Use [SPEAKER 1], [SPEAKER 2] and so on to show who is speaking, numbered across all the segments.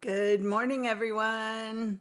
[SPEAKER 1] Good morning, everyone.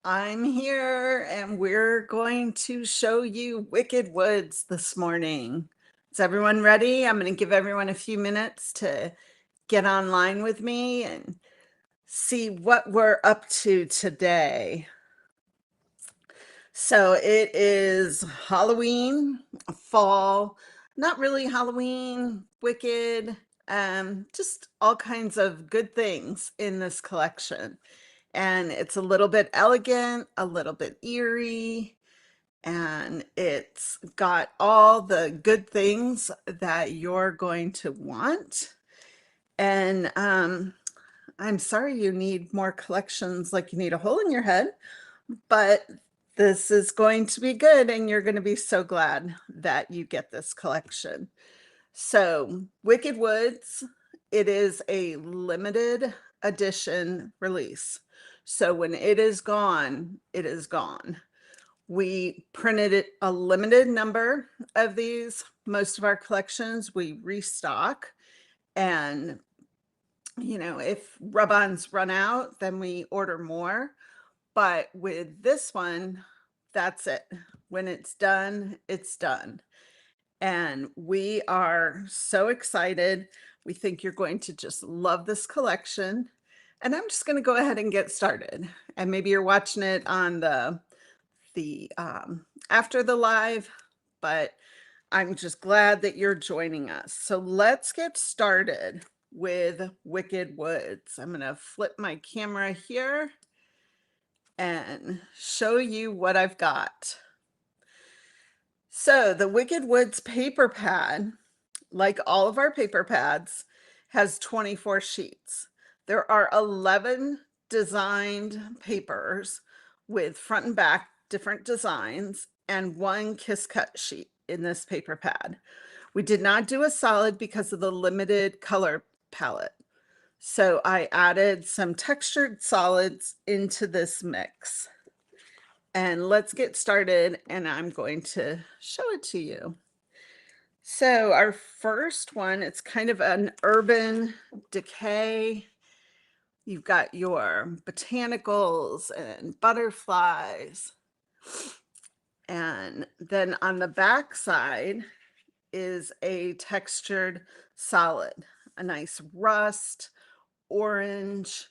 [SPEAKER 1] I'm here and we're going to show you Wicked Woods this morning. Is everyone ready? I'm going to give everyone a few minutes to get online with me and see what we're up to today. So it is Halloween, fall, not really Halloween, Wicked, just all kinds of good things in this collection. And it's a little bit elegant, a little bit eerie, and it's got all the good things that you're going to want. And I'm sorry you need more collections like you need a hole in your head, but this is going to be good, and you're going to be so glad that you get this collection. So, Wicked Woods, it is a limited edition release. So when it is gone, it is gone. We printed it a limited number of these. Most of our collections we restock. And, if rub-ons run out, then we order more. But with this one, that's it. When it's done, it's done. And we are so excited. We think you're going to just love this collection. And I'm just going to go ahead and get started. And maybe you're watching it on the after the live, but I'm just glad that you're joining us. So let's get started with Wicked Woods. I'm going to flip my camera here and show you what I've got. So the Wicked Woods paper pad, like all of our paper pads, has 24 sheets. There are 11 designed papers with front and back different designs and one kiss cut sheet in this paper pad. We did not do a solid because of the limited color palette. So I added some textured solids into this mix. And let's get started, and I'm going to show it to you. So our first one, it's kind of an urban decay. You've got your botanicals and butterflies. And then on the back side is a textured solid, a nice rust, orange,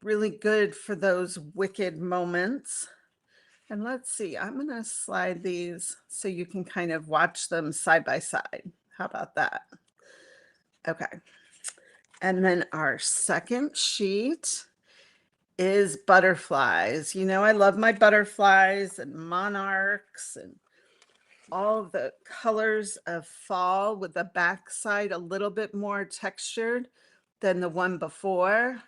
[SPEAKER 1] really good for those wicked moments. And let's see, I'm going to slide these so you can kind of watch them side by side. How about that? Okay. And then our second sheet is butterflies. I love my butterflies and monarchs and all the colors of fall, with the backside a little bit more textured than the one before.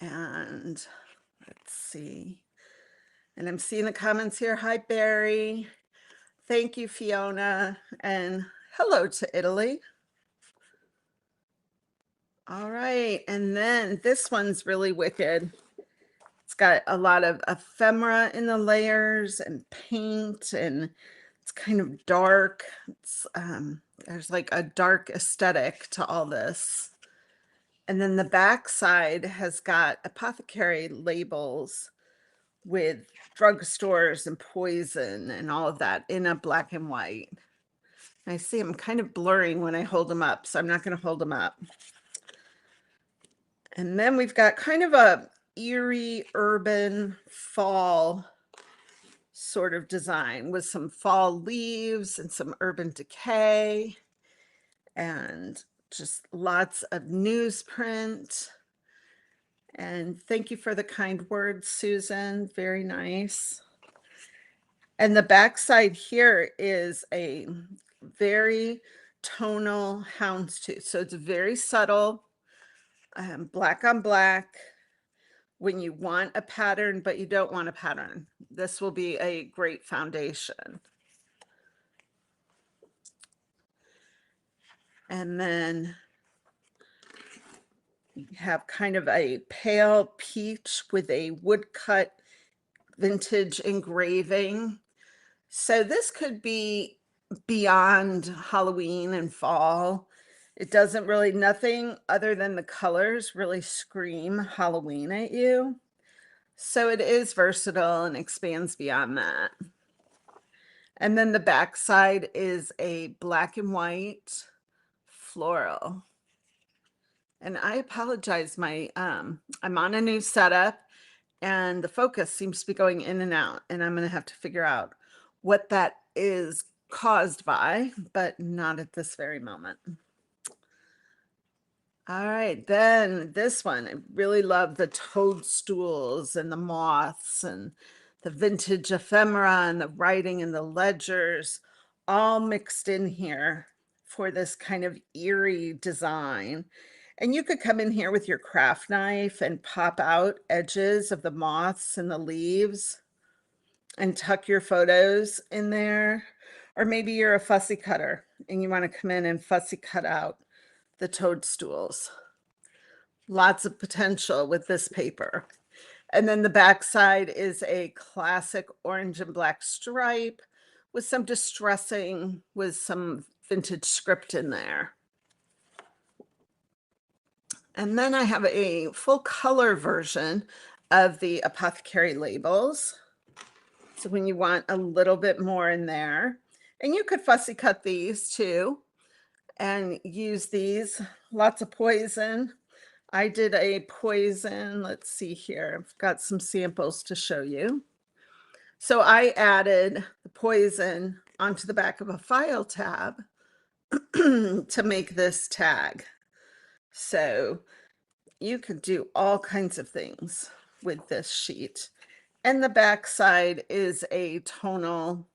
[SPEAKER 1] And let's see. And I'm seeing the comments here. Hi, Barry. Thank you, Fiona. And hello to Italy. All right. And then this one's really wicked. It's got a lot of ephemera in the layers and paint, and it's kind of dark. There's like a dark aesthetic to all this. And then the back side has got apothecary labels with drugstores and poison and all of that in a black and white. I see them kind of blurring when I hold them up, so I'm not going to hold them up. And then we've got kind of a eerie urban fall sort of design with some fall leaves and some urban decay and just lots of newsprint. And thank you for the kind words, Susan. Very nice. And the backside here is a very tonal houndstooth. So it's very subtle, black on black. When you want a pattern, but you don't want a pattern, this will be a great foundation. And then you have kind of a pale peach with a woodcut vintage engraving. So this could be beyond Halloween and fall. It doesn't really, nothing other than the colors really scream Halloween at you. So it is versatile and expands beyond that. And then the back side is a black and white floral. And I apologize, I'm on a new setup and the focus seems to be going in and out, and I'm gonna have to figure out what that is caused by, but not at this very moment. All right, then this one, I really love the toadstools and the moths and the vintage ephemera and the writing and the ledgers all mixed in here for this kind of eerie design. And you could come in here with your craft knife and pop out edges of the moths and the leaves and tuck your photos in there. Or maybe you're a fussy cutter and you want to come in and fussy cut out the toadstools. Lots of potential with this paper. And then the back side is a classic orange and black stripe with some distressing, with some vintage script in there. And then I have a full color version of the apothecary labels. So when you want a little bit more in there, and you could fussy cut these too and use these, lots of poison. I did a poison, let's see here, I've got some samples to show you. So I added the poison onto the back of a file tab to make this tag. So you could do all kinds of things with this sheet. And the back side is a tonal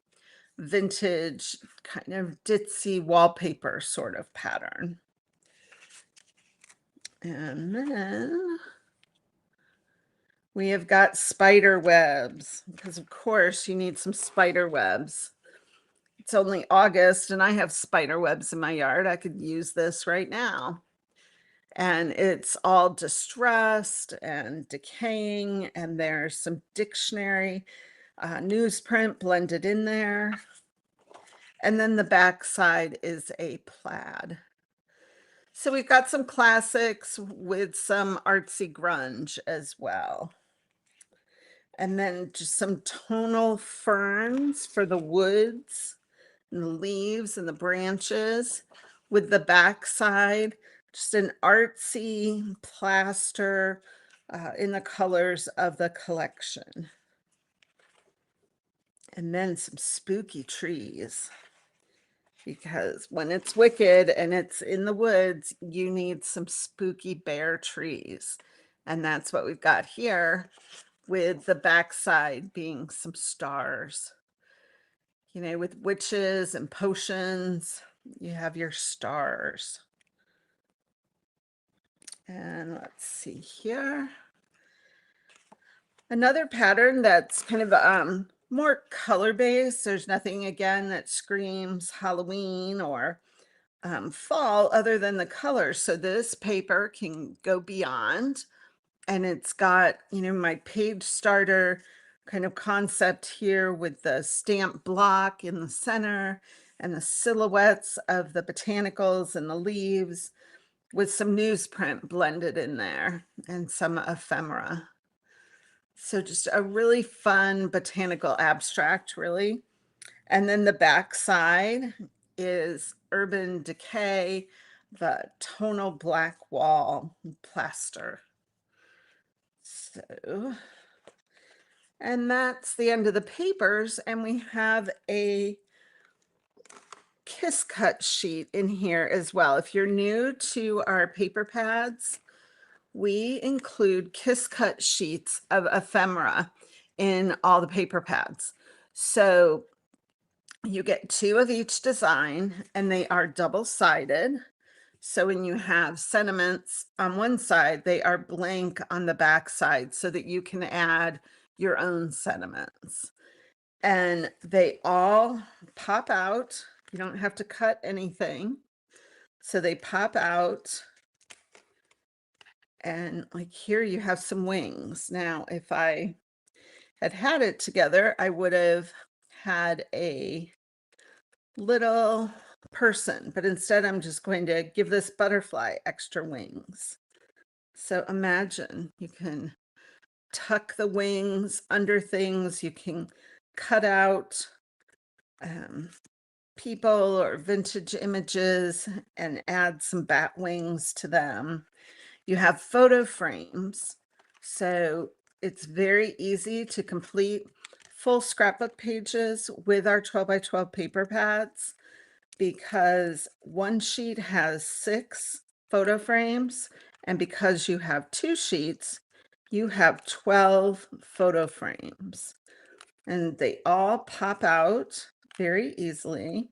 [SPEAKER 1] vintage kind of ditzy wallpaper sort of pattern. And then we have got spider webs, because of course you need some spider webs. It's only August and I have spider webs in my yard. I could use this right now. And it's all distressed and decaying, and there's some dictionary newsprint blended in there. And then the back side is a plaid. So we've got some classics with some artsy grunge as well. And then just some tonal ferns for the woods and the leaves and the branches, with the back side, just an artsy plaster in the colors of the collection. And then some spooky trees, because when it's wicked and it's in the woods, you need some spooky bare trees. And that's what we've got here, with the backside being some stars. You know, with witches and potions, you have your stars. And let's see here. Another pattern that's kind of more color-based. There's nothing, again, that screams Halloween or fall other than the colors. So this paper can go beyond, and it's got, you know, my page starter kind of concept here with the stamp block in the center and the silhouettes of the botanicals and the leaves, with some newsprint blended in there and some ephemera. So just a really fun botanical abstract, really. And then the back side is urban decay, the tonal black wall plaster. So, and that's the end of the papers. And we have a kiss cut sheet in here as well. If you're new to our paper pads, we include kiss cut sheets of ephemera in all the paper pads. So you get 2 of each design, and they are double-sided. So when you have sentiments on one side, they are blank on the back side so that you can add your own sentiments. And they all pop out. You don't have to cut anything. So they pop out. And like here you have some wings. Now, if I had it together, I would have had a little person, but instead I'm just going to give this butterfly extra wings. So imagine you can tuck the wings under things, you can cut out people or vintage images and add some bat wings to them. You have photo frames, so it's very easy to complete full scrapbook pages with our 12 by 12 paper pads because one sheet has 6 photo frames, and because you have 2 sheets, you have 12 photo frames, and they all pop out very easily.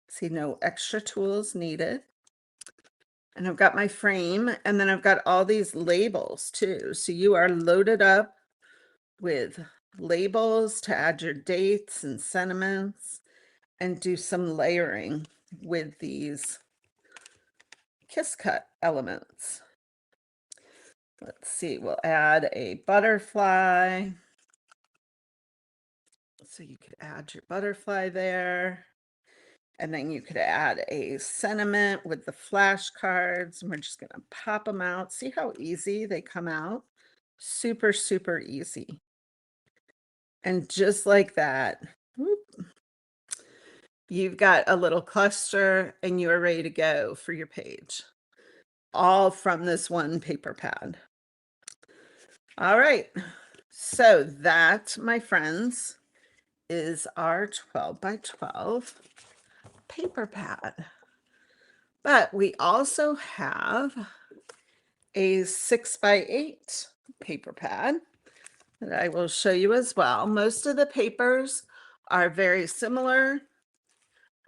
[SPEAKER 1] See, no extra tools needed. And I've got my frame, and then I've got all these labels too. So you are loaded up with labels to add your dates and sentiments and do some layering with these kiss cut elements. Let's see, we'll add a butterfly. So you could add your butterfly there. And then you could add a sentiment with the flashcards, and we're just going to pop them out. See how easy they come out? Super, super easy. And just like that, whoop, you've got a little cluster and you are ready to go for your page, all from this one paper pad. All right, so that, my friends, is our 12 by 12 paper pad. But we also have a 6 by 8 paper pad that I will show you as well. Most of the papers are very similar,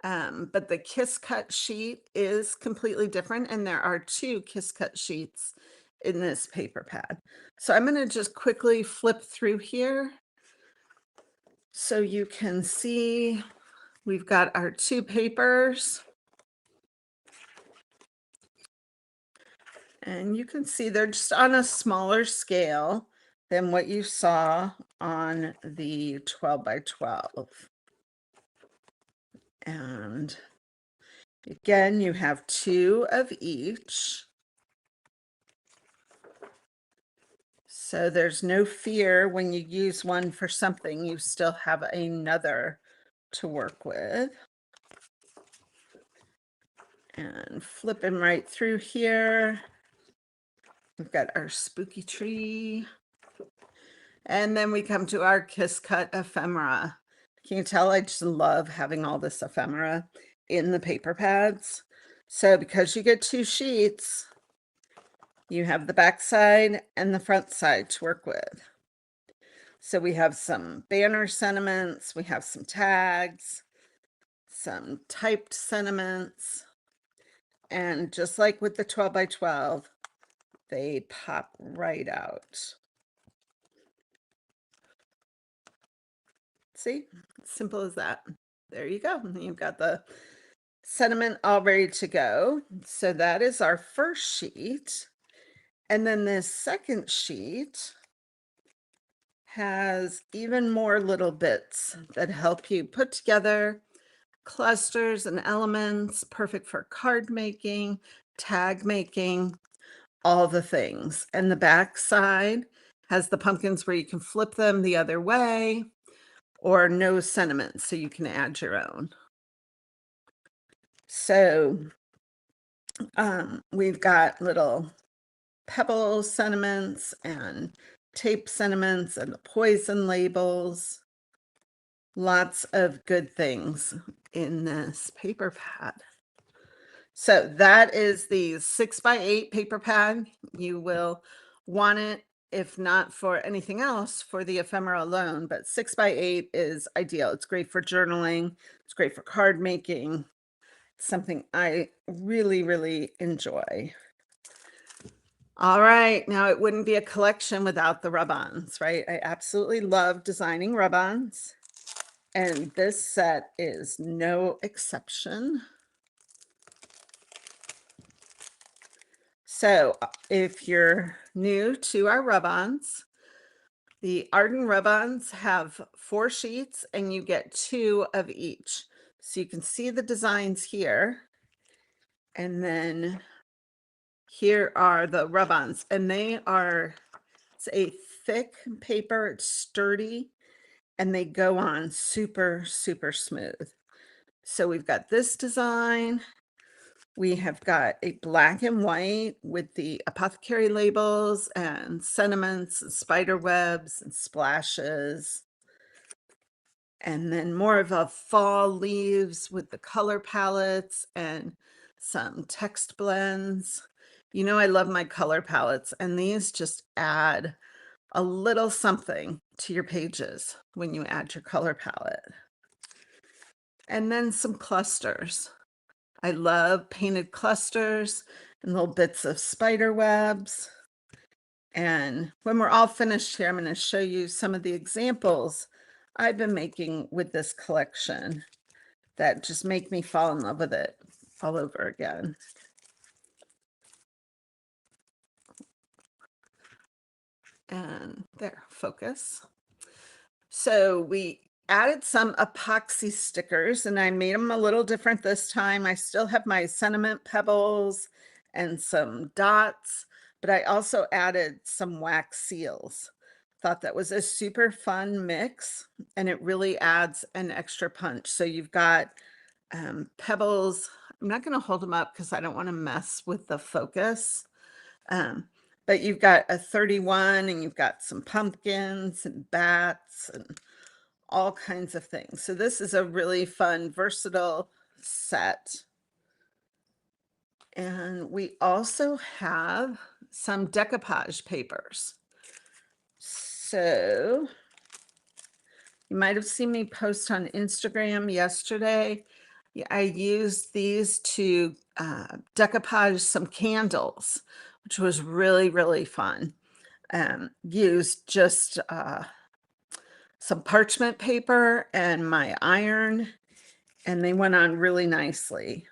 [SPEAKER 1] but the kiss cut sheet is completely different, and there are 2 kiss cut sheets in this paper pad. So I'm going to just quickly flip through here so you can see we've got our 2 papers. And you can see they're just on a smaller scale than what you saw on the 12 by 12. And again, you have 2 of each. So there's no fear when you use one for something, you still have another to work with. And flipping right through here, we've got our spooky tree. And then we come to our kiss cut ephemera. Can you tell I just love having all this ephemera in the paper pads? So because you get 2 sheets, you have the back side and the front side to work with. So we have some banner sentiments, we have some tags, some typed sentiments, and just like with the 12 by 12, they pop right out. See, simple as that. There you go. You've got the sentiment all ready to go. So that is our first sheet. And then this second sheet has even more little bits that help you put together clusters and elements, perfect for card making, tag making, all the things. And the back side has the pumpkins where you can flip them the other way, or no sentiments, so you can add your own. So we've got little pebble sentiments and tape sentiments and the poison labels. Lots of good things in this paper pad. So that is the 6 by 8 paper pad. You will want it, if not for anything else, for the ephemera alone, but 6 by 8 is ideal. It's great for journaling. It's great for card making. It's something I really, really enjoy. All right, now it wouldn't be a collection without the rub-ons, right? I absolutely love designing rub-ons, and this set is no exception. So if you're new to our rub-ons, the Arden rub-ons have 4 sheets and you get 2 of each. So you can see the designs here. And then here are the rub-ons, and it's a thick paper, it's sturdy, and they go on super, super smooth. So we've got this design. We have got a black and white with the apothecary labels and sentiments and spider webs and splashes. And then more of a fall leaves with the color palettes and some text blends. You know, I love my color palettes, and these just add a little something to your pages when you add your color palette. And then some clusters. I love painted clusters and little bits of spider webs. And when we're all finished here, I'm going to show you some of the examples I've been making with this collection that just make me fall in love with it all over again. And there, focus. So we added some epoxy stickers, and I made them a little different this time. I still have my sentiment pebbles and some dots, but I also added some wax seals. Thought that was a super fun mix, and it really adds an extra punch. So you've got pebbles. I'm not going to hold them up because I don't want to mess with the focus. Um, but you've got a 31, and you've got some pumpkins and bats and all kinds of things. So this is a really fun, versatile set. And we also have some decoupage papers. So you might have seen me post on Instagram yesterday. Yeah, I used these to decoupage some candles, which was really, really fun. Used just some parchment paper and my iron, and they went on really nicely.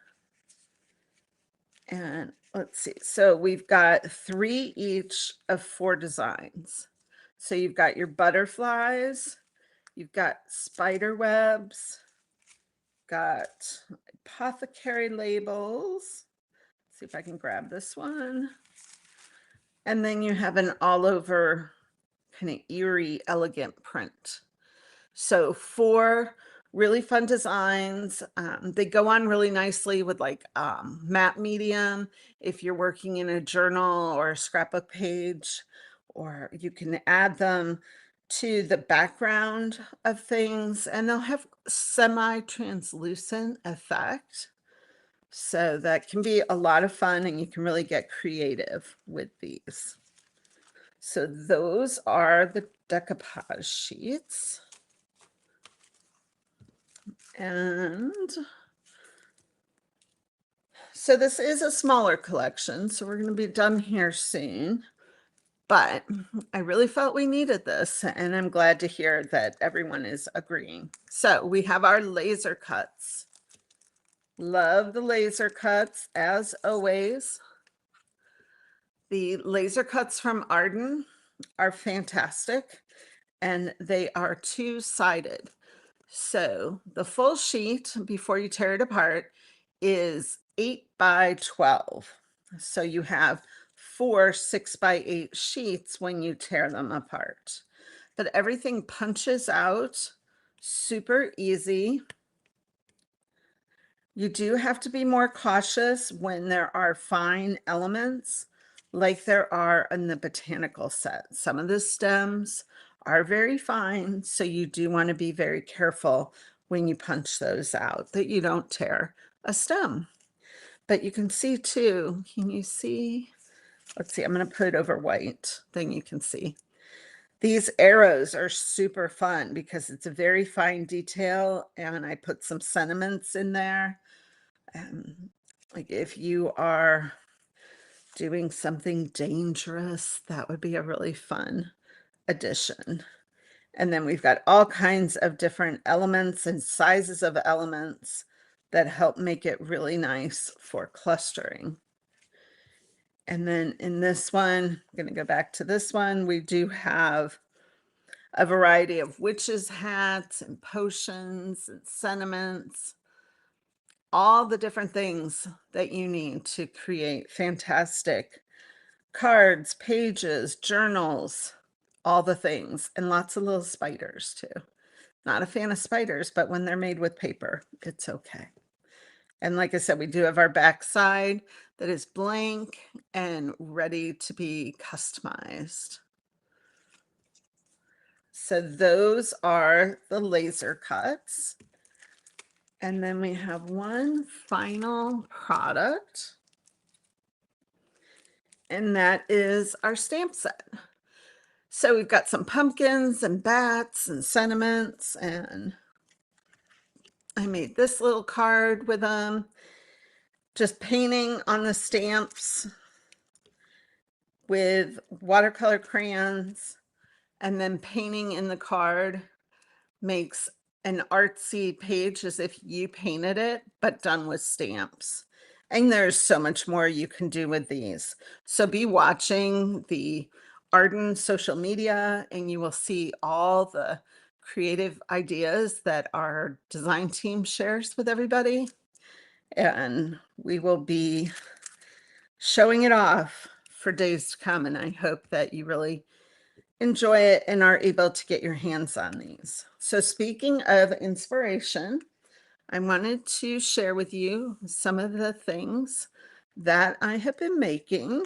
[SPEAKER 1] And let's see, so we've got 3 each of 4 designs. So you've got your butterflies, you've got spider webs, got apothecary labels. Let's see if I can grab this one. And then you have an all over kind of eerie, elegant print. So 4 really fun designs. They go on really nicely with like matte medium if you're working in a journal or a scrapbook page, or you can add them to the background of things, and they'll have semi-translucent effect. So that can be a lot of fun, and you can really get creative with these. So those are the decoupage sheets. And so this is a smaller collection, so we're going to be done here soon. But I really felt we needed this, and I'm glad to hear that everyone is agreeing. So we have our laser cuts. Love the laser cuts, as always. The laser cuts from Arden are fantastic, and they are two-sided. So the full sheet, before you tear it apart, is 8 by 12. So you have 4 6 by 8 sheets when you tear them apart. But everything punches out super easy. You do have to be more cautious when there are fine elements like there are in the botanical set. Some of the stems are very fine, so you do want to be very careful when you punch those out that you don't tear a stem. But you can see too, can you see? Let's see, I'm going to put it over white, then you can see. These arrows are super fun because it's a very fine detail, and I put some sentiments in there. Like if you are doing something dangerous, that would be a really fun addition. And then we've got all kinds of different elements and sizes of elements that help make it really nice for clustering. And then in this one, I'm going to go back to this one, we do have a variety of witches' hats and potions and sentiments. all the different things that you need to create fantastic cards, pages, journals, all the things, and lots of little spiders too. Not a fan of spiders, but when they're made with paper, it's okay. And like I said, we do have our back side that is blank and ready to be customized. So those are the laser cuts. And then we have one final product, and that is our stamp set. So we've got some pumpkins and bats and sentiments, and I made this little card with them, just painting on the stamps with watercolor crayons, and then painting in the card makes an artsy page as if you painted it, but done with stamps. And there's so much more you can do with these. So be watching the Arden social media and you will see all the creative ideas that our design team shares with everybody. And we will be showing it off for days to come. And I hope that you really enjoy it and are able to get your hands on these. So speaking of inspiration, I wanted to share with you some of the things that I have been making.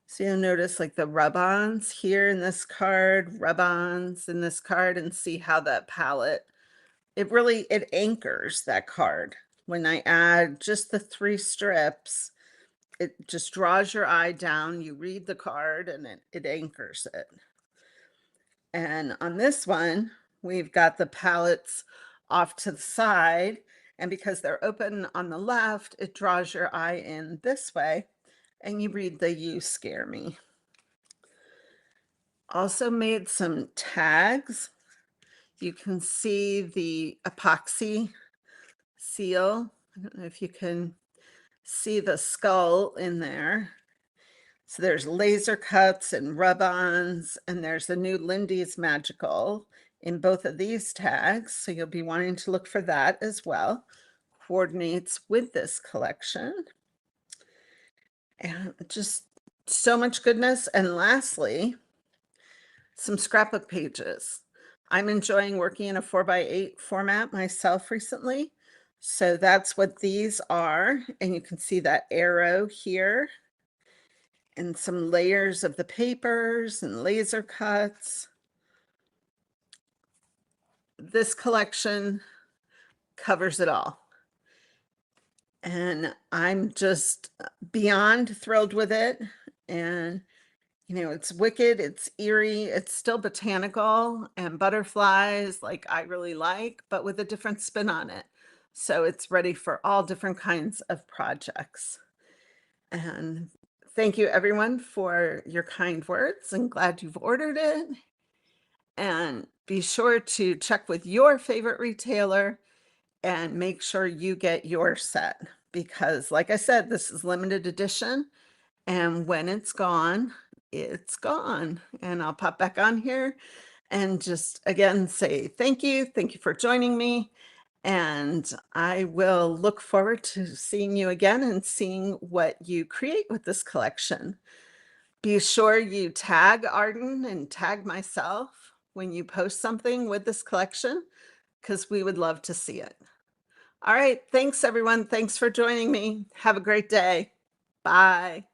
[SPEAKER 1] So you'll notice like the rub-ons here in this card, rub-ons in this card, and see how that palette, it anchors that card. When I add just the 3 strips, it just draws your eye down, you read the card, and it anchors it. And on this one, we've got the palettes off to the side, and because they're open on the left, it draws your eye in this way, and you read the "You Scare Me." Also made some tags. You can see the epoxy seal. I don't know if you can see the skull in there. So there's laser cuts and rub-ons, and there's the new Lindy's Magical in both of these tags. So you'll be wanting to look for that as well. Coordinates with this collection. And just so much goodness. And lastly, some scrapbook pages. I'm enjoying working in a 4x8 format myself recently. So that's what these are. And you can see that arrow here and some layers of the papers and laser cuts. This collection covers it all. And I'm just beyond thrilled with it. And, it's wicked, it's eerie, it's still botanical and butterflies like I really like, but with a different spin on it. So it's ready for all different kinds of projects. And thank you everyone for your kind words, and glad you've ordered it. And be sure to check with your favorite retailer and make sure you get your set, because like I said, this is limited edition, and when it's gone, it's gone. And I'll pop back on here and just again say thank you. Thank you for joining me. And I will look forward to seeing you again and seeing what you create with this collection. Be sure you tag Arden and tag myself when you post something with this collection, because we would love to see it. All right. Thanks, everyone. Thanks for joining me. Have a great day. Bye.